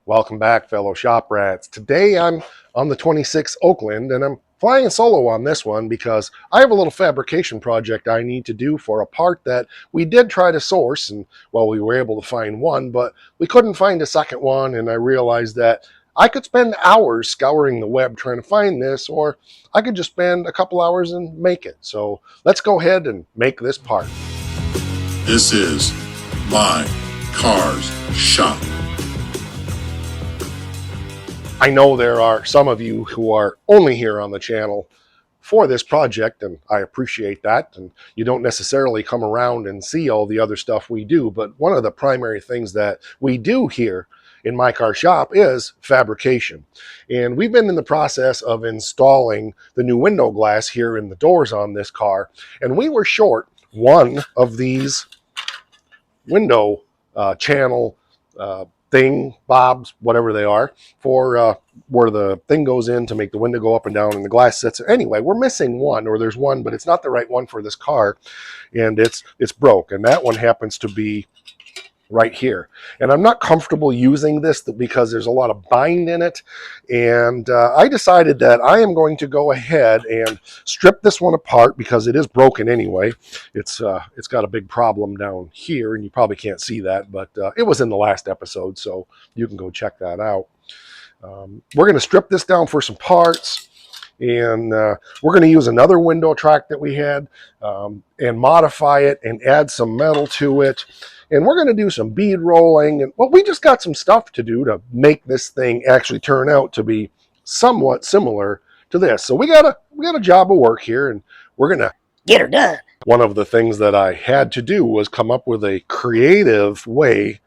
Welcome back, fellow shop rats. Today I'm on the 26 Oakland, and I'm flying solo on this one because I have a little fabrication project I need to do for a part that we did try to source, and well, we were able to find one, but we couldn't find a second one, and I realized that I could spend hours scouring the web trying to find this, or I could just spend a couple hours and make it. So let's go ahead and make this part. This is My Cars Shop. I know there are some of you who are only here on the channel for this project, and I appreciate that. And you don't necessarily come around and see all the other stuff we do, but one of the primary things that we do here in My Car Shop is fabrication. And we've been in the process of installing the new window glass here in the doors on this car, and we were short one of these window channel thing bobs, whatever they are, for where the thing goes in to make the window go up and down and the glass sits. Anyway, we're missing one, or there's one, but it's not the right one for this car, and it's broke. And that one happens to be right here. And I'm not comfortable using this because there's a lot of bind in it. And I decided that I am going to go ahead and strip this one apart because it is broken anyway. It's got a big problem down here, and you probably can't see that, but it was in the last episode, so you can go check that out. We're going to strip this down for some parts, and we're going to use another window track that we had and modify it and add some metal to it. And we're going to do some bead rolling. And well, we just got some stuff to do to make this thing actually turn out to be somewhat similar to this. So we got a job of work here, and we're going to get her done. One of the things that I had to do was come up with a creative way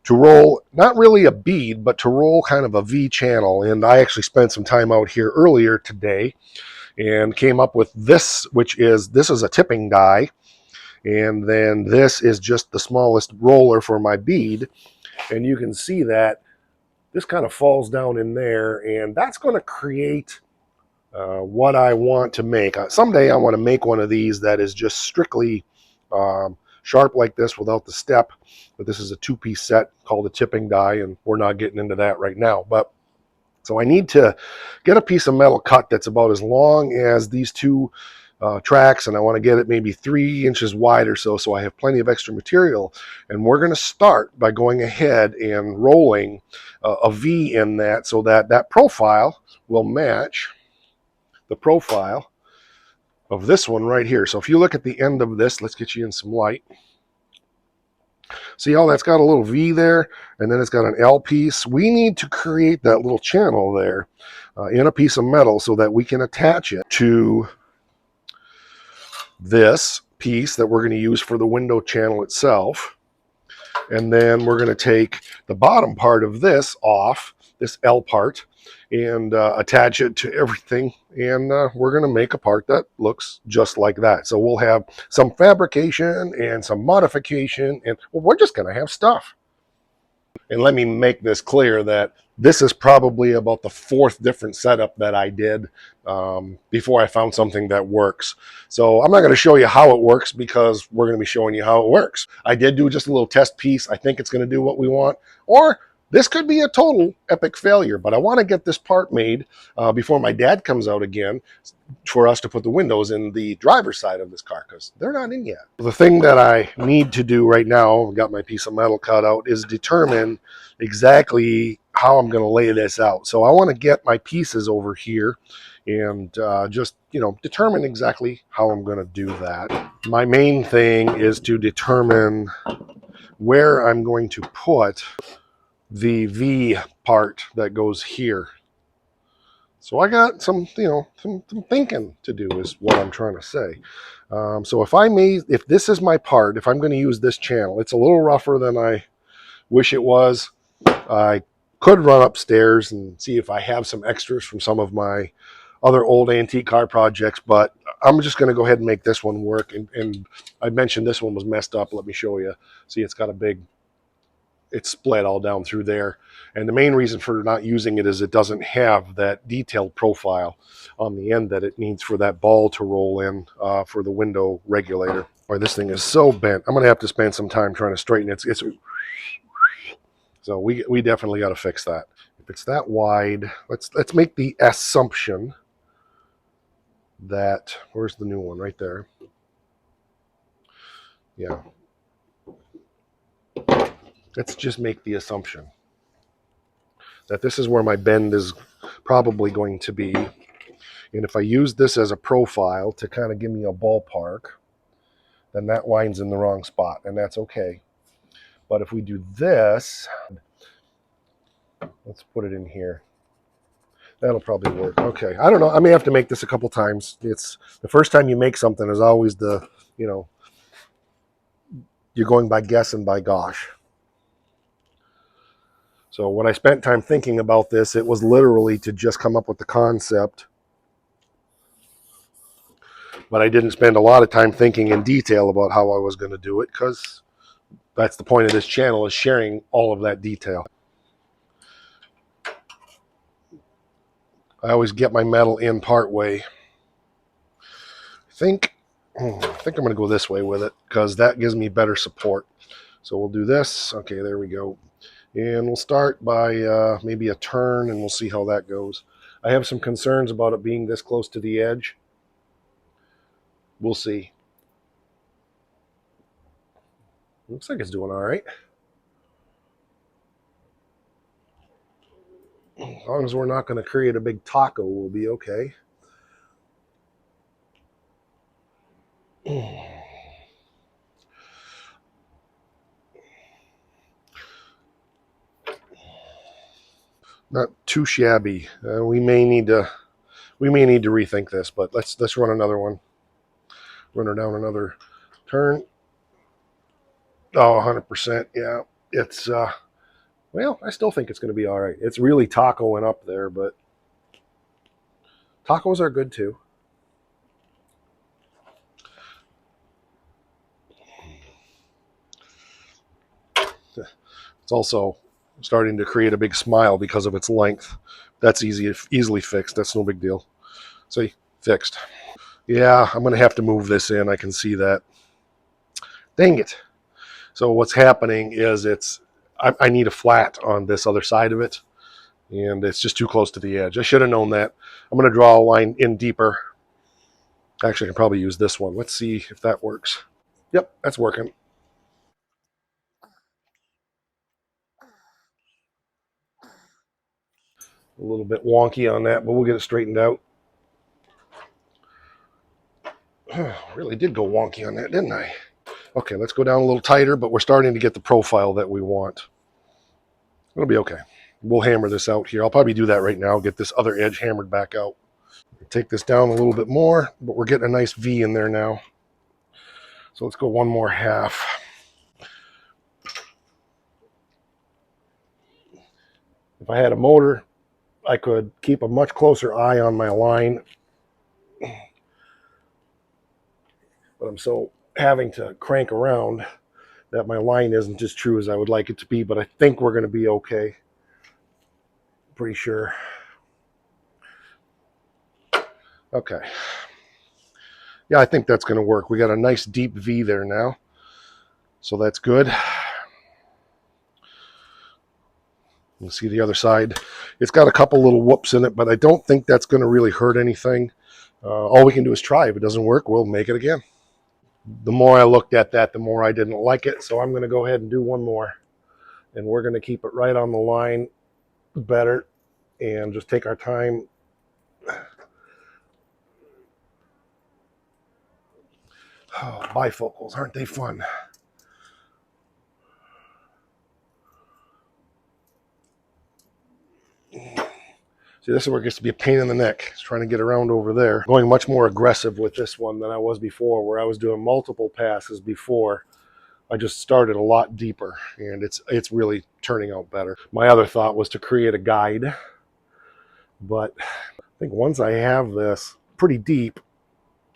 to roll, not really a bead, but to roll kind of a V channel. And I actually spent some time out here earlier today and came up with this, this is a tipping die. And then this is just the smallest roller for my bead. And you can see that this kind of falls down in there, and that's going to create what I want to make. Someday I want to make one of these that is just strictly sharp like this without the step. But this is a two-piece set called a tipping die, and we're not getting into that right now. But so I need to get a piece of metal cut that's about as long as these two tracks, and I want to get it maybe 3 inches wide or so I have plenty of extra material. And we're going to start by going ahead and rolling a V in that, so that that profile will match the profile of this one right here. So if you look at the end of this, let's get you in some light. See how that's got a little V there, and then it's got an L piece. We need to create that little channel there in a piece of metal so that we can attach it to this piece that we're going to use for the window channel itself. And then we're going to take the bottom part of this off, this L part, and attach it to everything. And we're going to make a part that looks just like that. So we'll have some fabrication and some modification, and well, we're just going to have stuff. And let me make this clear that this is probably about the 4th different setup that I did before I found something that works. So I'm not going to show you how it works because we're going to be showing you how it works. I did do just a little test piece. I think it's going to do what we want. Or this could be a total epic failure, but I want to get this part made before my dad comes out again for us to put the windows in the driver's side of this car, because they're not in yet. The thing that I need to do right now, I've got my piece of metal cut out, is determine exactly how I'm going to lay this out. So I want to get my pieces over here and just, determine exactly how I'm going to do that. My main thing is to determine where I'm going to put the V part that goes here. So I got some thinking to do is what I'm trying to say. So if this is my part, if I'm going to use this channel, it's a little rougher than I wish it was. I could run upstairs and see if I have some extras from some of my other old antique car projects, but I'm just going to go ahead and make this one work. And I mentioned this one was messed up. Let me show you. See, it's got it's split all down through there. And the main reason for not using it is it doesn't have that detailed profile on the end that it needs for that ball to roll in for the window regulator. Boy, this thing is so bent. I'm going to have to spend some time trying to straighten it. So we definitely got to fix that. If it's that wide, let's make the assumption that, where's the new one? Right there. Yeah. Let's just make the assumption that this is where my bend is probably going to be. And if I use this as a profile to kind of give me a ballpark, then that line's in the wrong spot, and that's okay. But if we do this, let's put it in here. That'll probably work. Okay. I don't know. I may have to make this a couple times. It's the first time you make something is always the, you're going by guess and by gosh. So when I spent time thinking about this, it was literally to just come up with the concept. But I didn't spend a lot of time thinking in detail about how I was going to do it, because that's the point of this channel, is sharing all of that detail. I always get my metal in part way. I think I'm going to go this way with it, because that gives me better support. So we'll do this. Okay, there we go. And we'll start by maybe a turn, and we'll see how that goes. I have some concerns about it being this close to the edge. We'll see. Looks like it's doing all right. As long as we're not going to create a big taco, we'll be okay. Not too shabby. We may need to rethink this, but let's run another one. Run her down another turn. Oh, 100%. Yeah, it's well, I still think it's going to be all right. It's really tacoing up there, but tacos are good too. It's also starting to create a big smile because of its length. That's easily fixed. That's no big deal. See, fixed. Yeah, I'm going to have to move this in. I can see that. Dang it. So what's happening is I need a flat on this other side of it, and it's just too close to the edge. I should have known that. I'm going to draw a line in deeper. Actually, I can probably use this one. Let's see if that works. Yep, that's working. A little bit wonky on that, but we'll get it straightened out. Really did go wonky on that, didn't I? Okay, let's go down a little tighter, but we're starting to get the profile that we want. It'll be okay. We'll hammer this out here. I'll probably do that right now, get this other edge hammered back out. Take this down a little bit more, but we're getting a nice V in there now. So let's go one more half. If I had a motor, I could keep a much closer eye on my line. But I'm so having to crank around that my line isn't as true as I would like it to be, but I think we're going to be okay. Pretty sure. Okay. Yeah, I think that's going to work. We got a nice deep V there now. So that's good. You can see the other side. It's got a couple little whoops in it, but I don't think that's going to really hurt anything. All we can do is try. If it doesn't work, we'll make it again. The more I looked at that, the more I didn't like it. So I'm going to go ahead and do one more. And we're going to keep it right on the line better and just take our time. Oh, bifocals, aren't they fun? See, this is where it gets to be a pain in the neck. It's trying to get around over there. Going much more aggressive with this one than I was before, where I was doing multiple passes before. I just started a lot deeper, and it's really turning out better. My other thought was to create a guide, but I think once I have this pretty deep,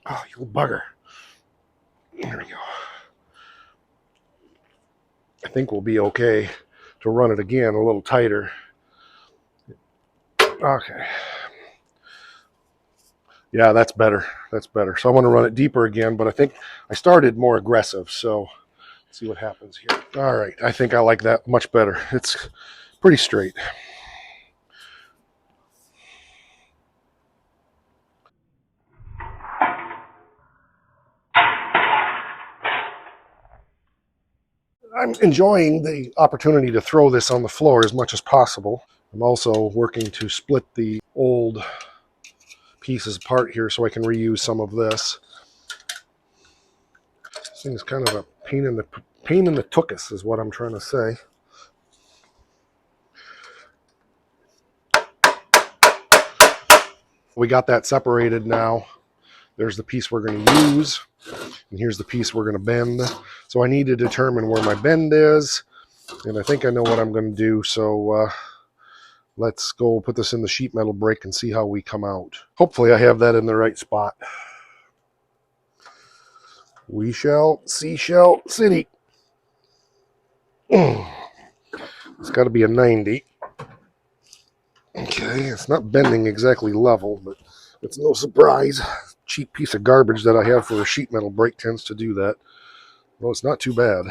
oh, you little bugger. There we go. I think we'll be okay to run it again a little tighter. Okay. Yeah, that's better. That's better. So I want to run it deeper again, but I think I started more aggressive, so See what happens here. All right, I think I like that much better. It's pretty straight. I'm enjoying the opportunity to throw this on the floor as much as possible. I'm also working to split the old pieces apart here so I can reuse some of this. This thing is kind of a pain in the tuchus is what I'm trying to say. We got that separated now. There's the piece we're going to use, and here's the piece we're going to bend. So I need to determine where my bend is, and I think I know what I'm going to do. So let's go put this in the sheet metal brake and see how we come out. Hopefully I have that in the right spot. We shall see, shall city. It's got to be a 90. Okay, it's not bending exactly level, but it's no surprise. Cheap piece of garbage that I have for a sheet metal brake tends to do that. Well, it's not too bad.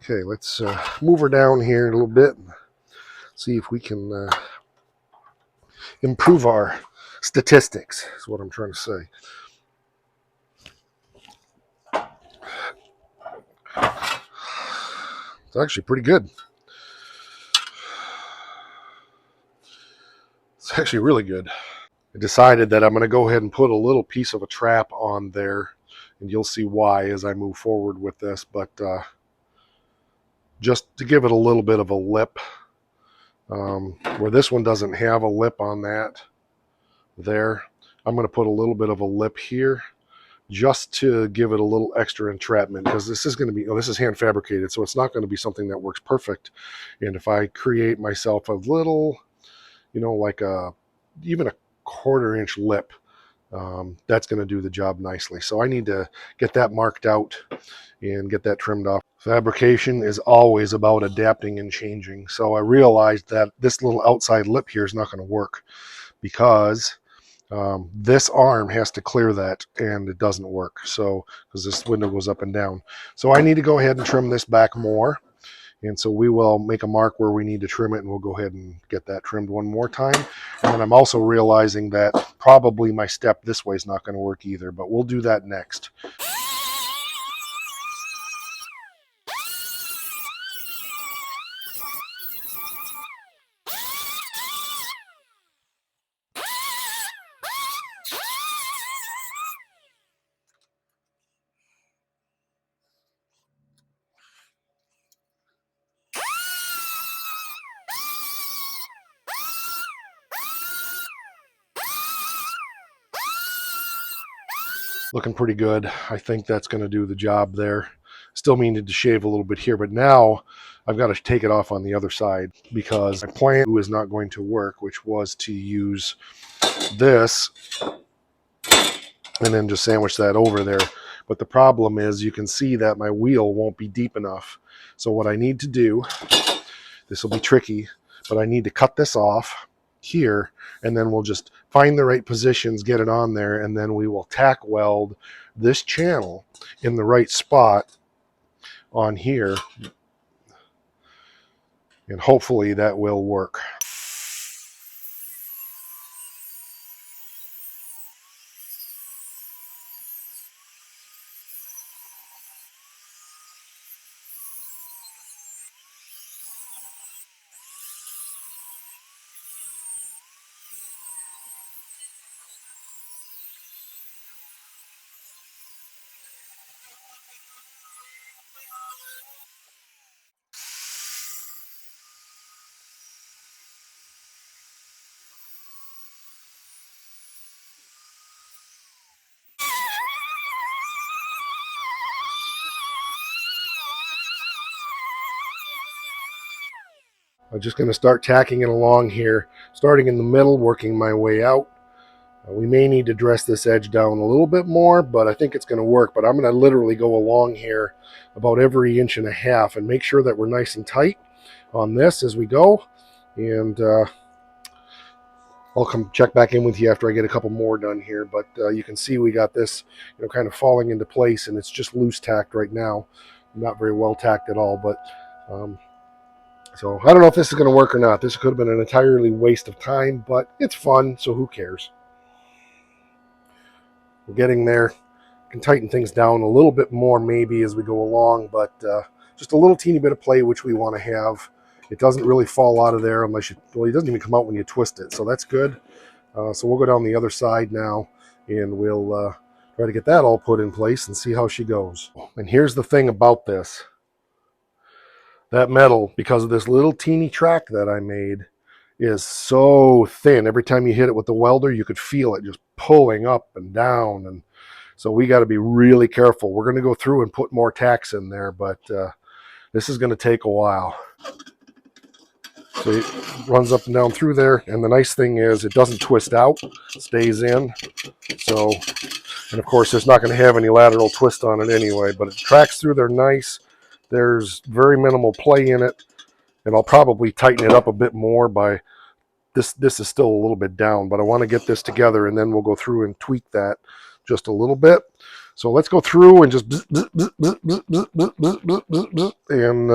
Okay, let's move her down here a little bit and see if we can improve our statistics, is what I'm trying to say. It's actually pretty good. It's actually really good. I decided that I'm going to go ahead and put a little piece of a trap on there, and you'll see why as I move forward with this, but just to give it a little bit of a lip, where this one doesn't have a lip on that there, I'm going to put a little bit of a lip here just to give it a little extra entrapment, because this is going to be, this is hand fabricated, so it's not going to be something that works perfect. And if I create myself a little, like even a 1/4 inch lip, that's going to do the job nicely. So I need to get that marked out and get that trimmed off. Fabrication is always about adapting and changing. So I realized that this little outside lip here is not going to work, because this arm has to clear that, and it doesn't work. So, because this window goes up and down. So I need to go ahead and trim this back more. And so we will make a mark where we need to trim it, and we'll go ahead and get that trimmed one more time. And then I'm also realizing that probably my step this way is not going to work either, but we'll do that next. Looking pretty good. I think that's going to do the job there. Still needed to shave a little bit here, but now I've got to take it off on the other side, because my plan is not going to work, which was to use this and then just sandwich that over there. But the problem is, you can see that my wheel won't be deep enough. So what I need to do, this will be tricky, but I need to cut this off here, and then we'll just find the right positions, get it on there, and then we will tack weld this channel in the right spot on here, and hopefully that will work. I'm just going to start tacking it along here, starting in the middle, working my way out. We may need to dress this edge down a little bit more, but I think it's going to work. But I'm going to literally go along here about every 1.5 inches and make sure that we're nice and tight on this as we go. And I'll I'll come check back in with you after I get a couple more done here. But you can see we got this, kind of falling into place, and it's just loose tacked right now. Not very well tacked at all. But so I don't know if this is going to work or not. This could have been an entirely waste of time, but it's fun, so who cares? We're getting there. Can tighten things down a little bit more maybe as we go along, but just a little teeny bit of play which we want to have. It doesn't really fall out of there unless it doesn't even come out when you twist it, so that's good. So we'll go down the other side now, and we'll try to get that all put in place and see how she goes. And here's the thing about this. That metal, because of this little teeny track that I made, is so thin. Every time you hit it with the welder, you could feel it just pulling up and down, and so we got to be really careful. We're going to go through and put more tacks in there, but this is going to take a while. So it runs up and down through there, and the nice thing is it doesn't twist out, it stays in. So, and of course, it's not going to have any lateral twist on it anyway, but it tracks through there nice. There's very minimal play in it, and I'll probably tighten it up a bit more by this is still a little bit down, but I want to get this together, and then we'll go through and tweak that just a little bit. So let's go through and just and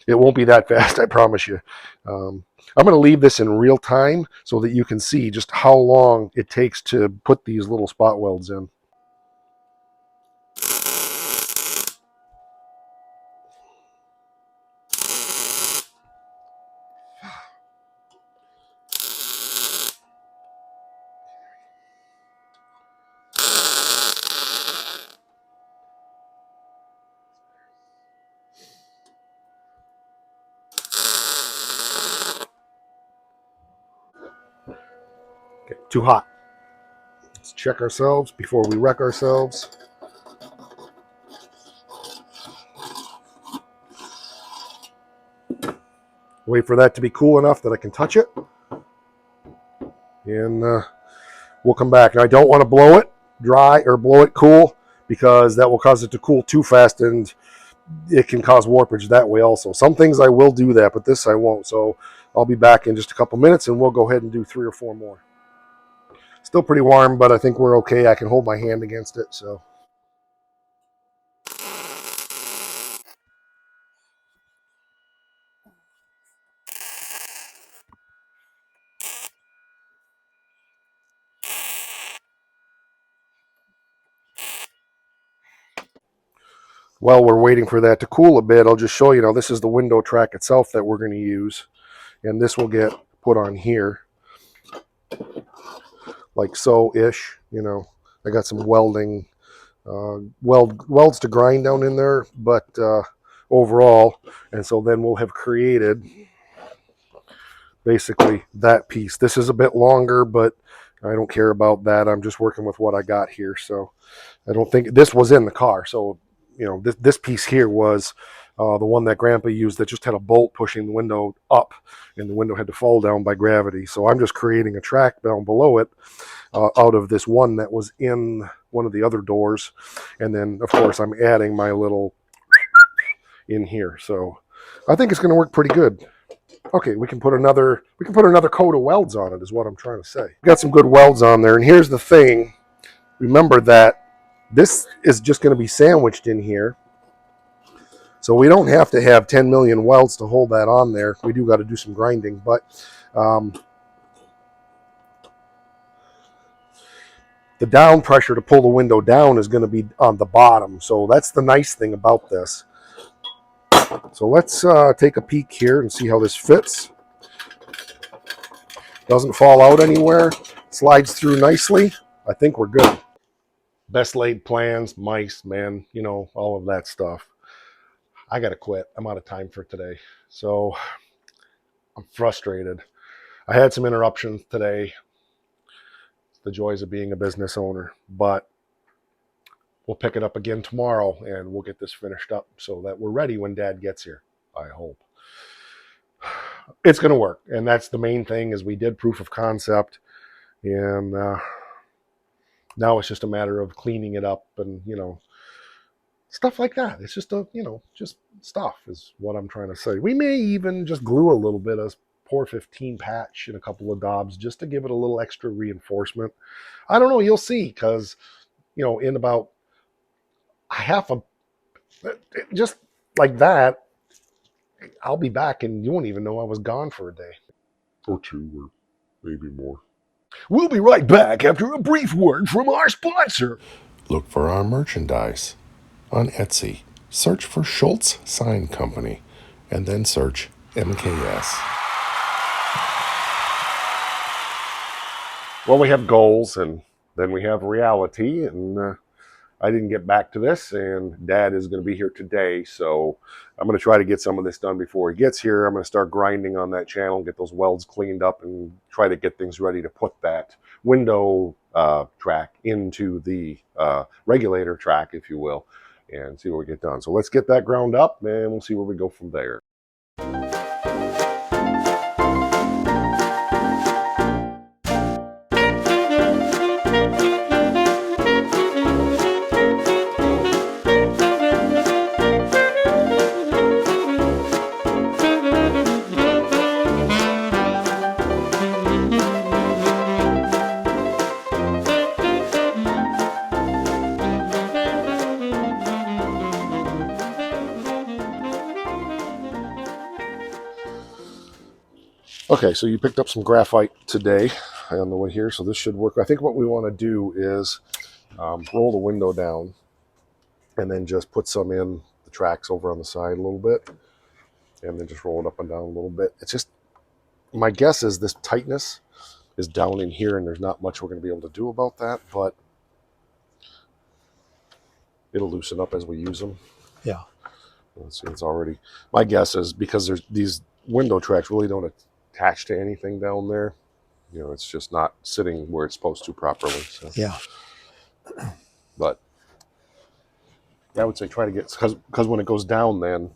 it won't be that fast, I promise you. I'm going to leave this in real time so that you can see just how long it takes to put these little spot welds in. Okay, too hot. Let's check ourselves before we wreck ourselves. Wait for that to be cool enough that I can touch it. And we'll come back. And I don't want to blow it dry or blow it cool, because that will cause it to cool too fast, and it can cause warpage that way also. Some things I will do that, but this I won't. So I'll be back in just a couple minutes, and we'll go ahead and do 3 or 4 more. Still pretty warm, but I think we're okay. I can hold my hand against it. So while we're waiting for that to cool a bit, I'll just show you. Now, this is the window track itself that we're going to use, and this will get put on here like so-ish. I got some welding welds to grind down in there, but overall, and so then we'll have created basically that piece. This is a bit longer, but I don't care about that. I'm just working with what I got here. So I don't think this was in the car. So this piece here was the one that Grandpa used, that just had a bolt pushing the window up, and the window had to fall down by gravity. So I'm just creating a track down below it out of this one that was in one of the other doors, and then of course I'm adding my little in here. So I think it's going to work pretty good. Okay, we can put another coat of welds on it, is what I'm trying to say. We got some good welds on there, and here's the thing. Remember that this is just going to be sandwiched in here. So we don't have to have 10 million welds to hold that on there. We do got to do some grinding, but the down pressure to pull the window down is going to be on the bottom. So that's the nice thing about this. So let's take a peek here and see how this fits. Doesn't fall out anywhere. Slides through nicely. I think we're good. Best laid plans, mice, man, all of that stuff. I got to quit. I'm out of time for today. So I'm frustrated. I had some interruptions today. The joys of being a business owner. But we'll pick it up again tomorrow, and we'll get this finished up so that we're ready when Dad gets here, I hope. It's going to work, and that's the main thing. Is we did proof of concept, and now it's just a matter of cleaning it up and stuff like that. It's just just stuff is what I'm trying to say. We may even just glue a little bit of pour 15 patch in a couple of daubs just to give it a little extra reinforcement. I don't know, you'll see, because, you know, in about half a, just like that, I'll be back and you won't even know I was gone for a day. Or two, or maybe more. We'll be right back after a brief word from our sponsor. Look for our merchandise on Etsy. Search for Schultz Sign Company and then search MKS. Well, we have goals and then we have reality, and I didn't get back to this, and Dad is going to be here today, so I'm going to try to get some of this done before he gets here. I'm going to start grinding on that channel, get those welds cleaned up, and try to get things ready to put that window track into the regulator track, if you will, and see what we get done. So let's get that ground up, and we'll see where we go from there. Okay, so you picked up some graphite today on the way here, so this should work. I think what we want to do is roll the window down and then just put some in the tracks over on the side a little bit, and then just roll it up and down a little bit. It's just, my guess is this tightness is down in here, and there's not much we're going to be able to do about that, but it'll loosen up as we use them. Yeah. Let's see, it's already, my guess is because there's these window tracks really don't attach to anything down there. You know, it's just not sitting where it's supposed to properly. So. Yeah. But I would say try to get, because when it goes down, then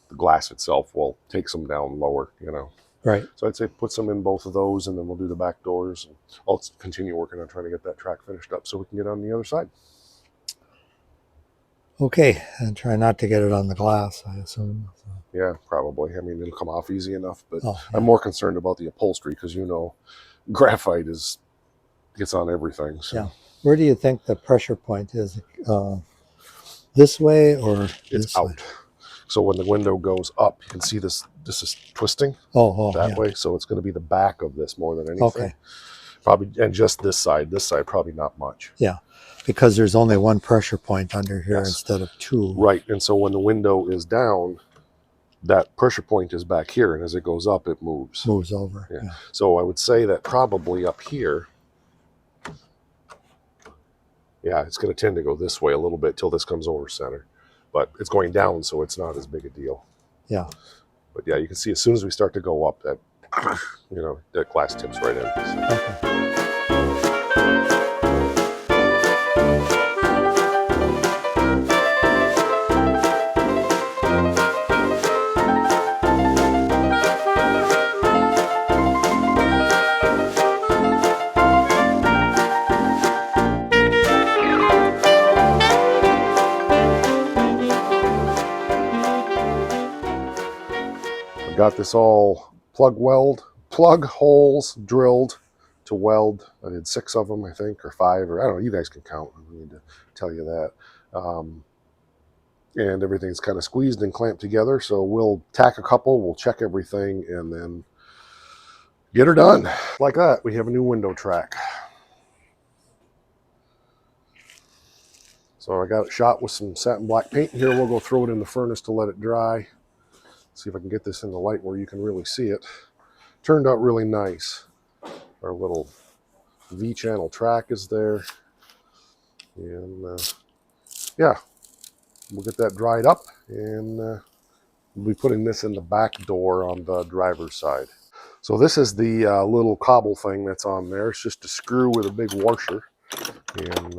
the glass itself will take some down lower, you know. Right. So I'd say put some in both of those, and then we'll do the back doors. And I'll continue working on trying to get that track finished up so we can get on the other side. Okay. And try not to get it on the glass, I assume. So. Yeah, probably. I mean, it'll come off easy enough, but Yeah. I'm more concerned about the upholstery because, you know, graphite gets on everything. So. Yeah. Where do you think the pressure point is? This way or it's this out. way? So when the window goes up, you can see this is twisting that way. So it's going to be the back of this more than anything. Okay. Probably, and just this side probably not much. Yeah. Because there's only one pressure point under here instead of two. Right. And so when the window is down, that pressure point is back here, and as it goes up, it moves. Moves over. Yeah. So I would say that probably up here, yeah, it's going to tend to go this way a little bit till this comes over center. But it's going down, so it's not as big a deal. Yeah. But yeah, you can see as soon as we start to go up, that, you know, that glass tips right in. So. Okay. Got this all plug holes drilled to weld. I did 6 of them, I think, or 5, or I don't know. You guys can count. I don't need to tell you that. And everything's kind of squeezed and clamped together. So we'll tack a couple, we'll check everything, and then get her done. Like that, we have a new window track. So I got it shot with some satin black paint here. We'll go throw it in the furnace to let it dry. See if I can get this in the light where you can really see it. Turned out really nice. Our little V-channel track is there. And yeah, we'll get that dried up, and we'll be putting this in the back door on the driver's side. So this is the little cobble thing that's on there. It's just a screw with a big washer. And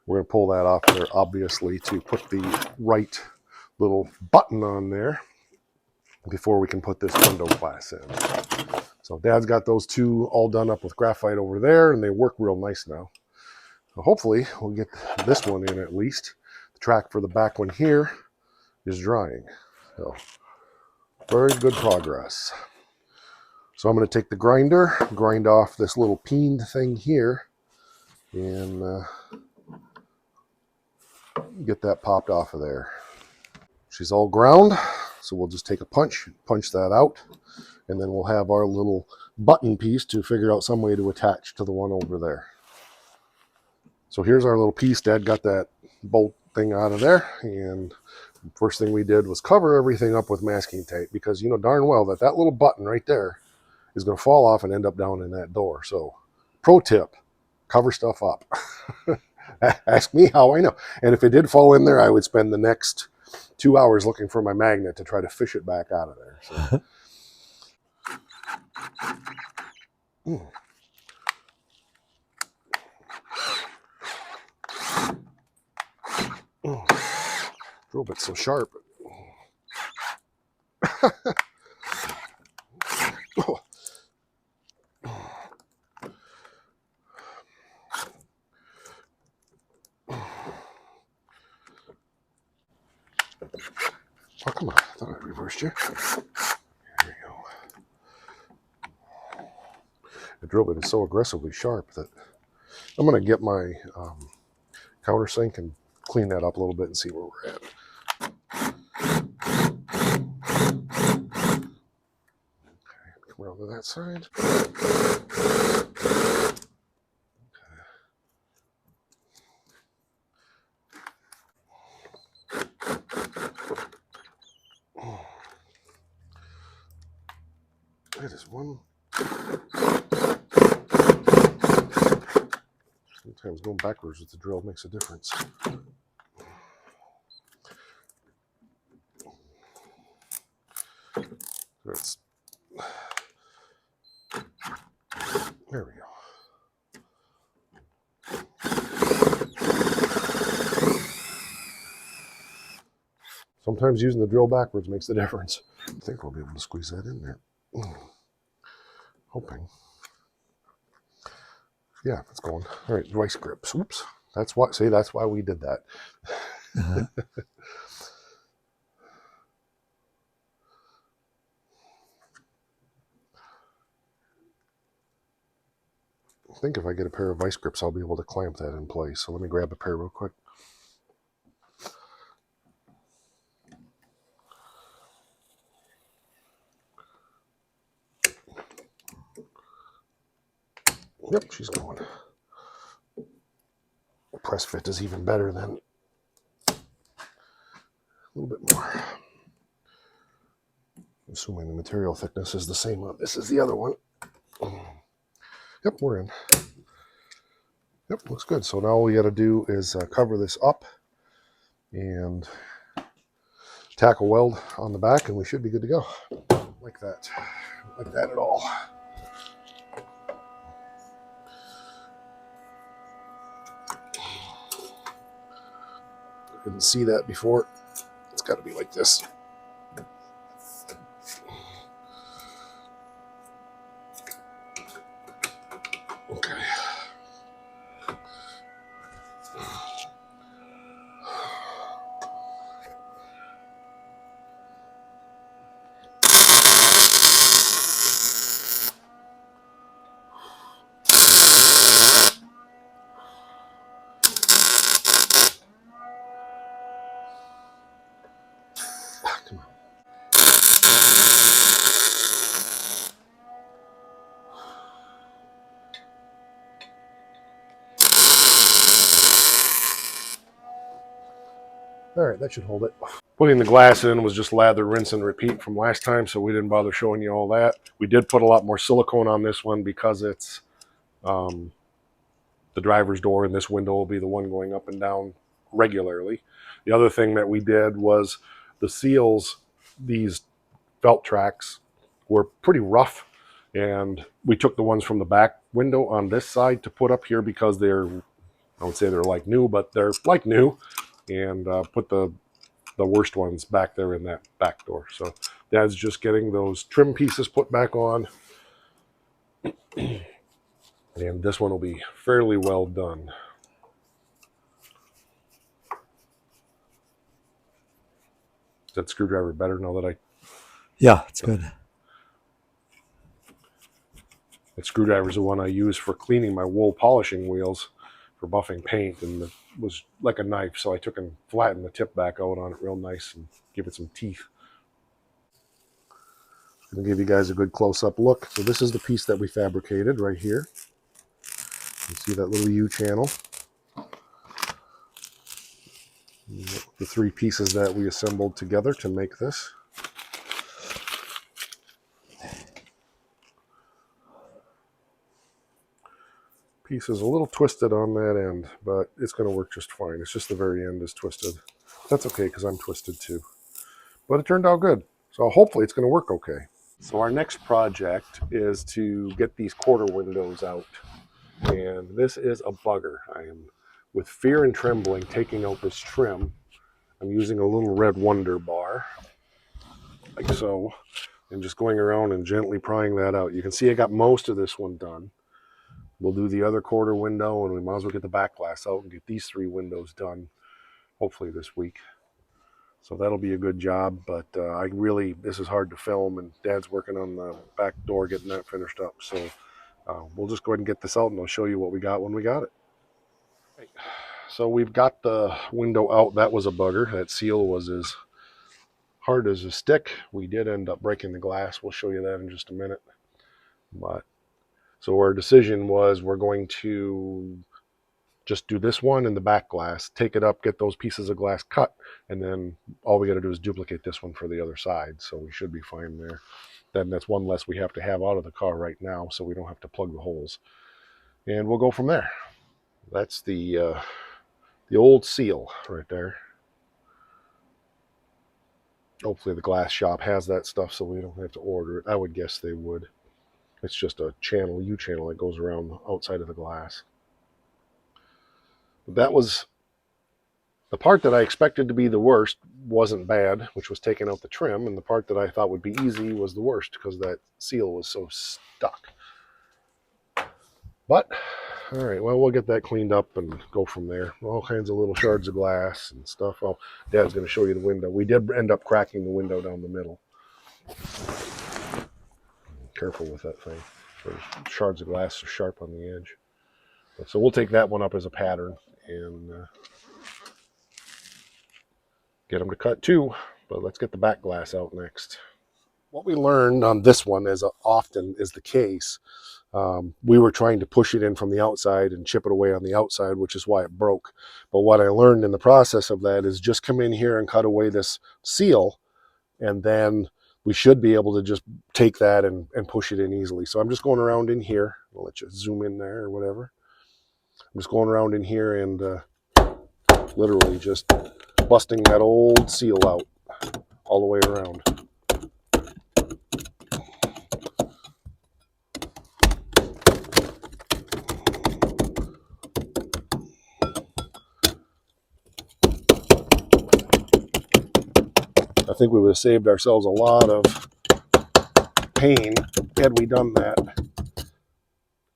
we're going to pull that off there, obviously, to put the right little button on there before we can put this window glass in. So Dad's got those 2 all done up with graphite over there, and they work real nice now. So hopefully we'll get this one in at least. The track for the back one here is drying. So very good progress. So I'm going to take the grinder, grind off this little peen thing here, and get that popped off of there. She's all ground, so we'll just take a punch that out, and then we'll have our little button piece to figure out some way to attach to the one over there. So here's our little piece. Dad got that bolt thing out of there, and first thing we did was cover everything up with masking tape, because you know darn well that little button right there is going to fall off and end up down in that door. So pro tip, cover stuff up. Ask me how I know. And if it did fall in there, I would spend the next 2 hours looking for my magnet to try to fish it back out of there. So. Drill bit's so sharp. Oh. Oh, come on. I thought I reversed you. There you go. The drill bit is so aggressively sharp that I'm going to get my countersink and clean that up a little bit and see where we're at. Okay, come around to that side. That is one. Sometimes going backwards with the drill makes a difference. That's, there we go. Sometimes using the drill backwards makes the difference. I think we'll be able to squeeze that in there. Hoping. Yeah, it's going. All right, vice grips. Oops. That's why. See, that's why we did that. Uh-huh. I think if I get a pair of vice grips, I'll be able to clamp that in place. So let me grab a pair real quick. Yep, she's going. Press fit is even better than a little bit more. Assuming the material thickness is the same on this as the other one. Yep, we're in. Yep, looks good. So now all we got to do is cover this up and tackle weld on the back, and we should be good to go. Like that. Like that at all. Didn't see that before. It's got to be like this. Okay. Come on. All right, that should hold it. Putting the glass in was just lather, rinse, and repeat from last time, so we didn't bother showing you all that. We did put a lot more silicone on this one because it's the driver's door, and this window will be the one going up and down regularly. The other thing that we did was the seals, these felt tracks, were pretty rough, and we took the ones from the back window on this side to put up here because they're, I would say they're like new, but they're like new, and put the worst ones back there in that back door. So Dad's just getting those trim pieces put back on, and this one will be fairly well done. Is that screwdriver better now that I... Yeah, it's good. The screwdriver's the one I use for cleaning my wool polishing wheels for buffing paint, and it was like a knife, so I took and flattened the tip back out on it real nice and give it some teeth. I'm going to give you guys a good close-up look. So this is the piece that we fabricated right here. You see that little U channel. The three pieces that we assembled together to make this. Piece is a little twisted on that end, but it's going to work just fine. It's just the very end is twisted. That's okay because I'm twisted too. But it turned out good. So hopefully it's going to work okay. So our next project is to get these quarter windows out. And this is a bugger. I am, with fear and trembling, taking out this trim. I'm using a little red Wonder bar, like so, and just going around and gently prying that out. You can see I got most of this one done. We'll do the other quarter window, and we might as well get the back glass out and get these three windows done, hopefully this week. So that'll be a good job, but this is hard to film, and Dad's working on the back door, getting that finished up. So we'll just go ahead and get this out, and I'll show you what we got when we got it. Right. So we've got the window out. That was a bugger. That seal was as hard as a stick. We did end up breaking the glass. We'll show you that in just a minute. But so our decision was we're going to just do this one and the back glass, take it up, get those pieces of glass cut, and then all we got to do is duplicate this one for the other side. So we should be fine there. Then that's one less we have to have out of the car right now, so we don't have to plug the holes. And we'll go from there. That's the old seal right there. Hopefully the glass shop has that stuff so we don't have to order it. I would guess they would. It's just a channel, U channel that goes around the outside of the glass. That was the part that I expected to be the worst. Wasn't bad, which was taking out the trim, and the part that I thought would be easy was the worst because that seal was so stuck. But all right, well, we'll get that cleaned up and go from there. All kinds of little shards of glass and stuff. Oh, Dad's going to show you the window. We did end up cracking the window down the middle. Careful with that thing. Those shards of glass are sharp on the edge. So we'll take that one up as a pattern and get them to cut too. But let's get the back glass out next. What we learned on this one, as often is the case, we were trying to push it in from the outside and chip it away on the outside, which is why it broke. But what I learned in the process of that is just come in here and cut away this seal, and then we should be able to just take that and push it in easily. So I'm just going around in here. I'll let you zoom in there or whatever. I'm just going around in here and literally just busting that old seal out all the way around. I think we would have saved ourselves a lot of pain had we done that.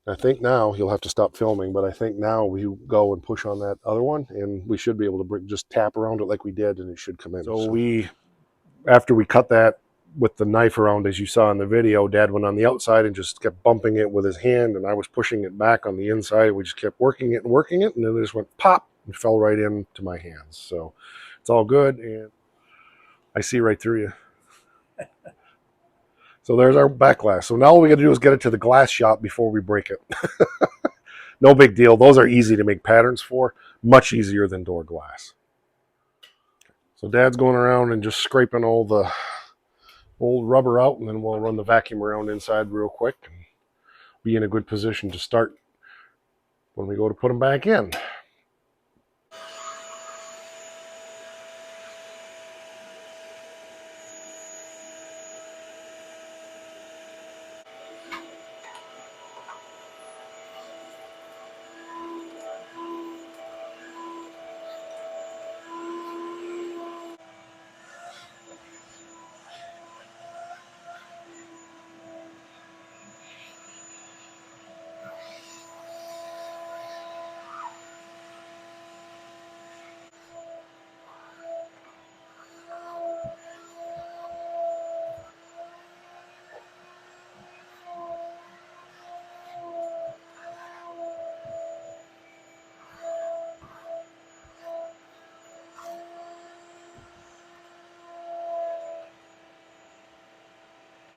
I think now you'll have to stop filming, but I think now we go and push on that other one, and we should be able to just tap around it like we did, and it should come in. So after we cut that with the knife around, as you saw in the video, Dad went on the outside and just kept bumping it with his hand, and I was pushing it back on the inside. We just kept working it, and then it just went pop and fell right into my hands. So it's all good, and I see right through you. So there's our back glass. So now all we got to do is get it to the glass shop before we break it. No big deal. Those are easy to make patterns for. Much easier than door glass. So Dad's going around and just scraping all the old rubber out, and then we'll run the vacuum around inside real quick and be in a good position to start when we go to put them back in.